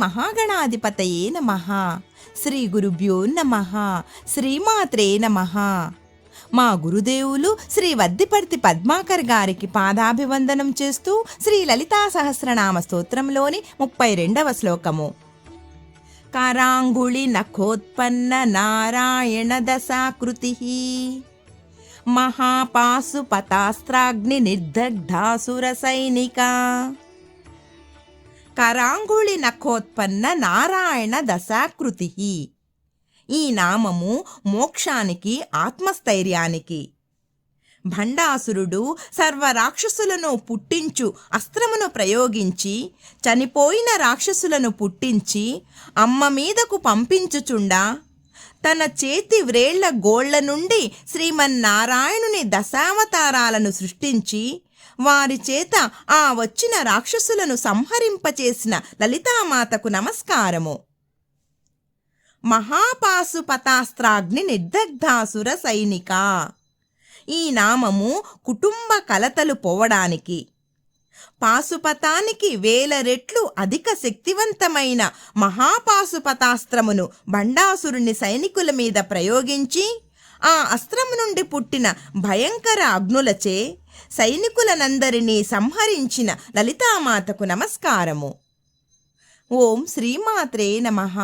మహాగణాధిపతయే నమః. శ్రీ గురుభ్యో నమః. శ్రీమాత్రే నమః. మా గురుదేవులు శ్రీ వద్దిపర్తి పద్మాకర్ గారికి పాదాభివందనం చేస్తూ శ్రీ లలితా సహస్రనామ స్తోత్రంలోని 32వ శ్లోకము. కరాంగుళి నఖోత్పన్న నారాయణ దశాకృతి మహాపాశుపతాస్త్రాగ్ని నిర్దగ్ధాసుర సైనిక. కరాంగుళి నఖోత్పన్న నారాయణ దశాకృతి. ఈ నామము మోక్షానికి, ఆత్మస్థైర్యానికి. భండాసురుడు సర్వరాక్షసులను పుట్టించు అస్త్రమును ప్రయోగించి చనిపోయిన రాక్షసులను పుట్టించి అమ్మ మీదకు పంపించుచుండా తన చేతి వ్రేళ్ల గోళ్ల నుండి శ్రీమన్నారాయణుని దశావతారాలను సృష్టించి వారి చేత ఆ వచ్చిన రాక్షసులను సంహరింపచేసిన లలితామాతకు నమస్కారము. మహాపాశుపతాస్త్రాగ్ని నిర్దగ్ధాసుర సైనిక. ఈ నామము కుటుంబ కలతలు పోవడానికి, పాశుపతానికి 1000 రెట్లు అధిక శక్తివంతమైన మహాపాశుపతాస్త్రమును భండాసురుని సైనికుల మీద ప్రయోగించి ఆ అస్త్రము నుండి పుట్టిన భయంకర అగ్నులచే సైనికులనందరినీ సంహరించిన లలితామాతకు నమస్కారము. ఓం శ్రీమాత్రే నమః.